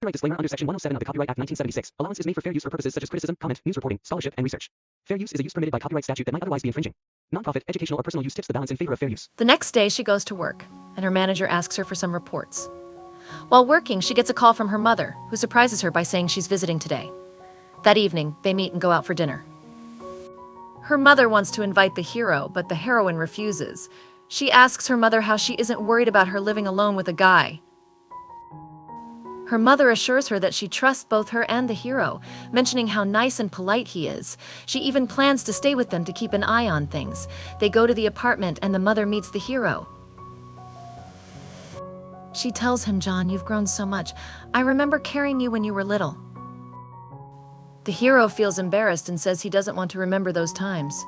Copyright disclaimer under Section 107 of the Copyright Act 1976. Allowance is made for fair use for purposes such as criticism, comment, news reporting, scholarship, and research. Fair use is a use permitted by copyright statute that might otherwise be infringing. Nonprofit, educational, or personal use tips the balance in favor of fair use. The next day, she goes to work, and her manager asks her for some reports. While working, she gets a call from her mother, who surprises her by saying she's visiting today. That evening, they meet and go out for dinner. Her mother wants to invite the hero, but the heroine refuses. She asks her mother how she isn't worried about her living alone with a guy. Her mother assures her that she trusts both her and the hero, mentioning how nice and polite he is. She even plans to stay with them to keep an eye on things. They go to the apartment and the mother meets the hero. She tells him, "John, you've grown so much. I remember carrying you when you were little." The hero feels embarrassed and says he doesn't want to remember those times.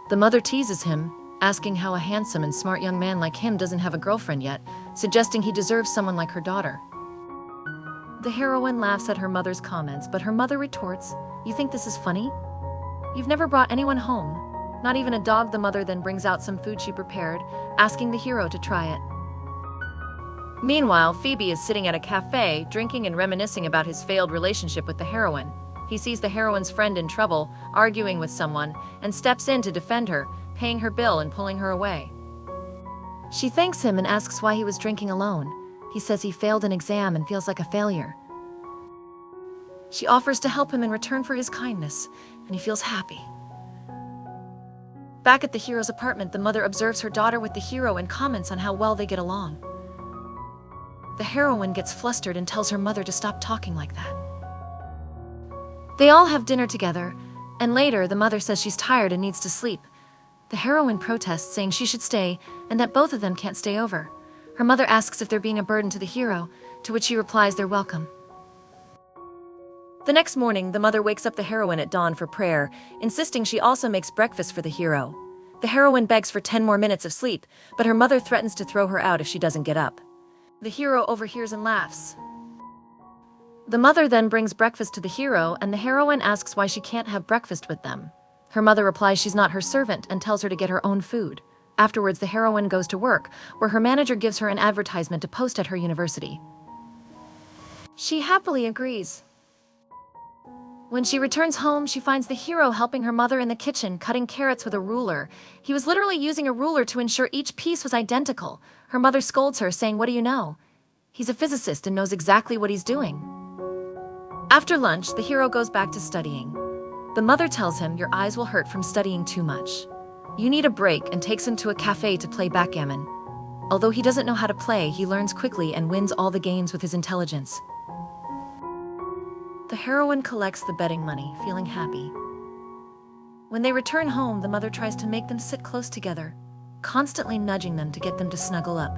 The mother teases him, asking how a handsome and smart young man like him doesn't have a girlfriend yet, suggesting he deserves someone like her daughter. The heroine laughs at her mother's comments, but her mother retorts, "You think this is funny? You've never brought anyone home, not even a dog." The mother then brings out some food she prepared, asking the hero to try it. Meanwhile, Phoebe is sitting at a cafe, drinking and reminiscing about his failed relationship with the heroine. He sees the heroine's friend in trouble, arguing with someone, and steps in to defend her, paying her bill and pulling her away. She thanks him and asks why he was drinking alone. He says he failed an exam and feels like a failure. She offers to help him in return for his kindness, and he feels happy. Back at the hero's apartment, the mother observes her daughter with the hero and comments on how well they get along. The heroine gets flustered and tells her mother to stop talking like that. They all have dinner together, and later the mother says she's tired and needs to sleep. The heroine protests, saying she should stay and that both of them can't stay over. Her mother asks if they're being a burden to the hero, to which he replies they're welcome. The next morning, the mother wakes up the heroine at dawn for prayer, insisting she also makes breakfast for the hero. The heroine begs for 10 more minutes of sleep, but her mother threatens to throw her out if she doesn't get up. The hero overhears and laughs. The mother then brings breakfast to the hero, and the heroine asks why she can't have breakfast with them. Her mother replies she's not her servant and tells her to get her own food. Afterwards, the heroine goes to work, where her manager gives her an advertisement to post at her university. She happily agrees. When she returns home, she finds the hero helping her mother in the kitchen, cutting carrots with a ruler. He was literally using a ruler to ensure each piece was identical. Her mother scolds her, saying, "What do you know? He's a physicist and knows exactly what he's doing." After lunch, the hero goes back to studying. The mother tells him, "Your eyes will hurt from studying too much. You need a break," and takes him to a cafe to play backgammon. Although he doesn't know how to play, he learns quickly and wins all the games with his intelligence. The heroine collects the betting money, feeling happy. When they return home, the mother tries to make them sit close together, constantly nudging them to get them to snuggle up.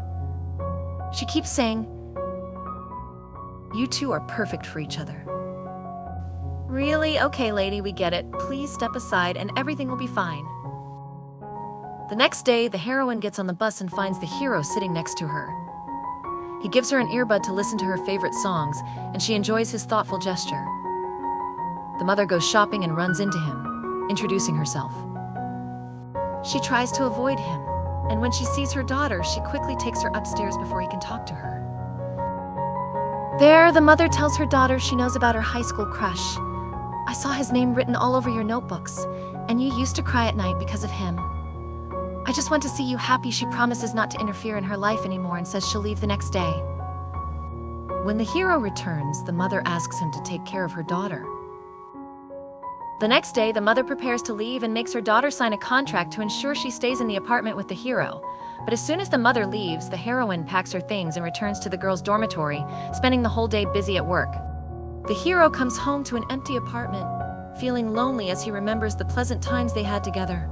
She keeps saying, "You two are perfect for each other." "Really? Okay, lady, we get it. Please step aside and everything will be fine." The next day, the heroine gets on the bus and finds the hero sitting next to her. He gives her an earbud to listen to her favorite songs, and she enjoys his thoughtful gesture. The mother goes shopping and runs into him, introducing herself. She tries to avoid him, and when she sees her daughter, she quickly takes her upstairs before he can talk to her. There, the mother tells her daughter she knows about her high school crush. "I saw his name written all over your notebooks, and you used to cry at night because of him. I just want to see you happy." She promises not to interfere in her life anymore and says she'll leave the next day. When the hero returns, the mother asks him to take care of her daughter. The next day, the mother prepares to leave and makes her daughter sign a contract to ensure she stays in the apartment with the hero. But as soon as the mother leaves, the heroine packs her things and returns to the girl's dormitory, spending the whole day busy at work. The hero comes home to an empty apartment, feeling lonely as he remembers the pleasant times they had together.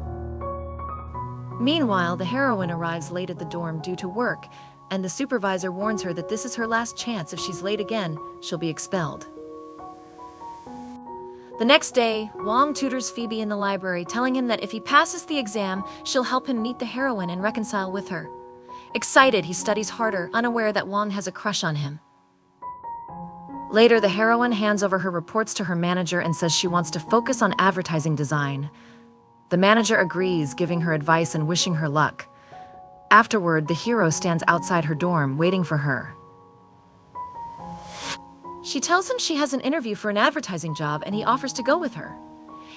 Meanwhile, the heroine arrives late at the dorm due to work, and the supervisor warns her that this is her last chance. If she's late again, she'll be expelled. The next day, Wong tutors Phoebe in the library, telling him that if he passes the exam, she'll help him meet the heroine and reconcile with her. Excited, he studies harder, unaware that Wong has a crush on him. Later, the heroine hands over her reports to her manager and says she wants to focus on advertising design. The manager agrees, giving her advice and wishing her luck. Afterward, the hero stands outside her dorm, waiting for her. She tells him she has an interview for an advertising job and he offers to go with her.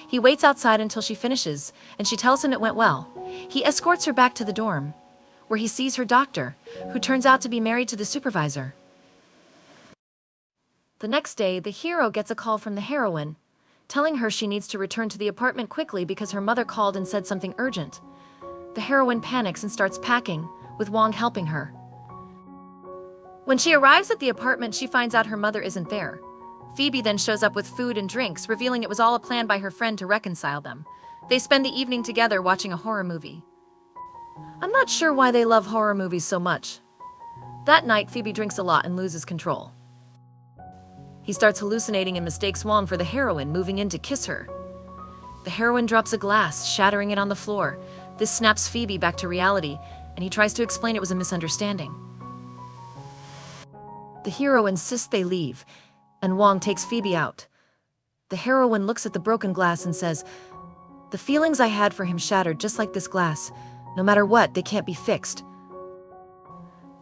He waits outside until she finishes, and she tells him it went well. He escorts her back to the dorm, where he sees her doctor, who turns out to be married to the supervisor. The next day, the hero gets a call from the heroine, telling her she needs to return to the apartment quickly because her mother called and said something urgent. The heroine panics and starts packing, with Wong helping her. When she arrives at the apartment, she finds out her mother isn't there. Phoebe then shows up with food and drinks, revealing it was all a plan by her friend to reconcile them. They spend the evening together watching a horror movie. I'm not sure why they love horror movies so much. That night, Phoebe drinks a lot and loses control. He starts hallucinating and mistakes Wong for the heroine, moving in to kiss her. The heroine drops a glass, shattering it on the floor. This snaps Phoebe back to reality, and he tries to explain it was a misunderstanding. The hero insists they leave, and Wong takes Phoebe out. The heroine looks at the broken glass and says, "The feelings I had for him shattered just like this glass. No matter what, they can't be fixed."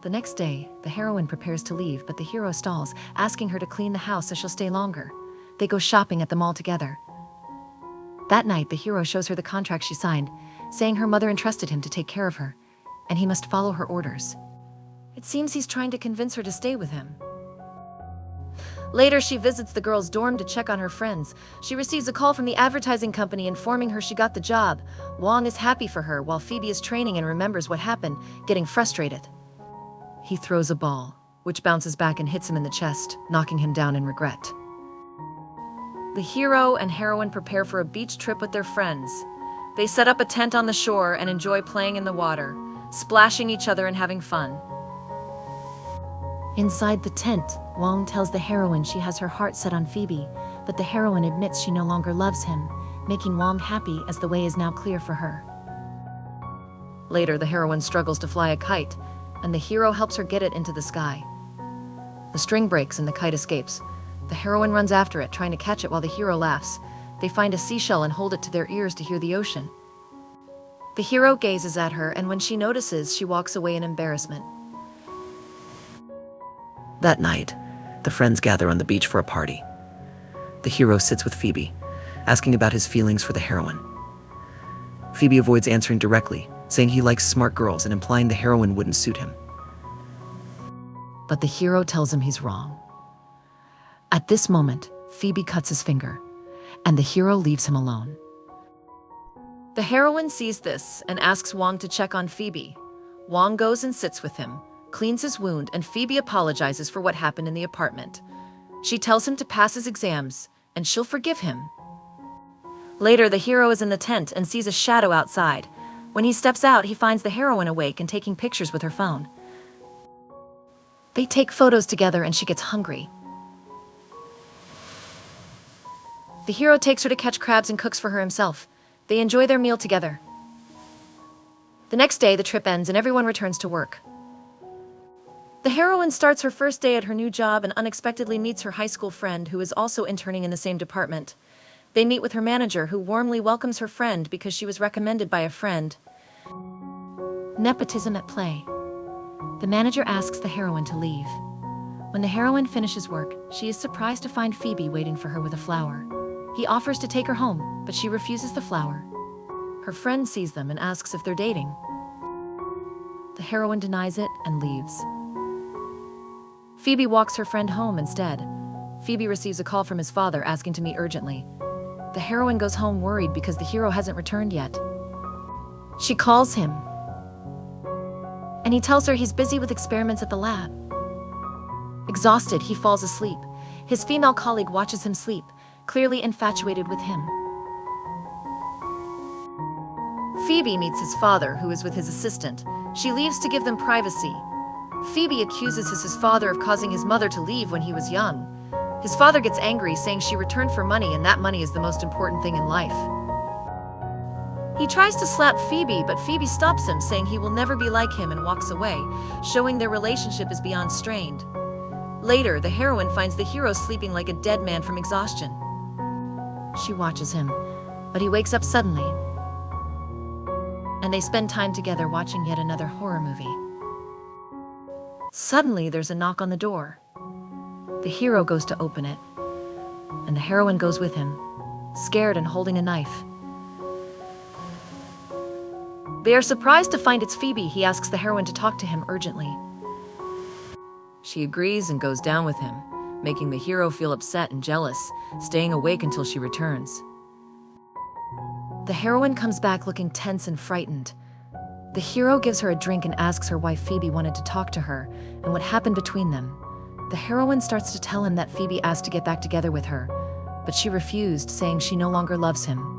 The next day, the heroine prepares to leave, but the hero stalls, asking her to clean the house so she'll stay longer. They go shopping at the mall together. That night, the hero shows her the contract she signed, saying her mother entrusted him to take care of her, and he must follow her orders. It seems he's trying to convince her to stay with him. Later, she visits the girl's dorm to check on her friends. She receives a call from the advertising company informing her she got the job. Wong is happy for her while Phoebe is training and remembers what happened, getting frustrated. He throws a ball, which bounces back and hits him in the chest, knocking him down in regret. The hero and heroine prepare for a beach trip with their friends. They set up a tent on the shore and enjoy playing in the water, splashing each other and having fun. Inside the tent, Wong tells the heroine she has her heart set on Phoebe, but the heroine admits she no longer loves him, making Wong happy as the way is now clear for her. Later, the heroine struggles to fly a kite, and the hero helps her get it into the sky. The string breaks and the kite escapes. The heroine runs after it, trying to catch it while the hero laughs. They find a seashell and hold it to their ears to hear the ocean. The hero gazes at her, and when she notices, she walks away in embarrassment. That night, the friends gather on the beach for a party. The hero sits with Phoebe, asking about his feelings for the heroine. Phoebe avoids answering directly, saying he likes smart girls and implying the heroine wouldn't suit him. But the hero tells him he's wrong. At this moment, Phoebe cuts his finger, and the hero leaves him alone. The heroine sees this and asks Wong to check on Phoebe. Wong goes and sits with him, cleans his wound, and Phoebe apologizes for what happened in the apartment. She tells him to pass his exams, and she'll forgive him. Later, the hero is in the tent and sees a shadow outside. When he steps out, he finds the heroine awake and taking pictures with her phone. They take photos together and she gets hungry. The hero takes her to catch crabs and cooks for her himself. They enjoy their meal together. The next day, the trip ends and everyone returns to work. The heroine starts her first day at her new job and unexpectedly meets her high school friend who is also interning in the same department. They meet with her manager, who warmly welcomes her friend because she was recommended by a friend. Nepotism at play. The manager asks the heroine to leave. When the heroine finishes work, she is surprised to find Phoebe waiting for her with a flower. He offers to take her home, but she refuses the flower. Her friend sees them and asks if they're dating. The heroine denies it and leaves. Phoebe walks her friend home instead. Phoebe receives a call from his father asking to meet urgently. The heroine goes home worried because the hero hasn't returned yet. She calls him, and he tells her he's busy with experiments at the lab. Exhausted, he falls asleep. His female colleague watches him sleep, clearly infatuated with him. Phoebe meets his father, who is with his assistant. She leaves to give them privacy. Phoebe accuses his father of causing his mother to leave when he was young. His father gets angry, saying she returned for money and that money is the most important thing in life. He tries to slap Phoebe, but Phoebe stops him, saying he will never be like him, and walks away, showing their relationship is beyond strained. Later, the heroine finds the hero sleeping like a dead man from exhaustion. She watches him, but he wakes up suddenly, and they spend time together watching yet another horror movie. Suddenly, there's a knock on the door. The hero goes to open it, and the heroine goes with him, scared and holding a knife. They are surprised to find it's Phoebe. He asks the heroine to talk to him urgently. She agrees and goes down with him, making the hero feel upset and jealous, staying awake until she returns. The heroine comes back looking tense and frightened. The hero gives her a drink and asks her why Phoebe wanted to talk to her and what happened between them. The heroine starts to tell him that Phoebe asked to get back together with her, but she refused, saying she no longer loves him.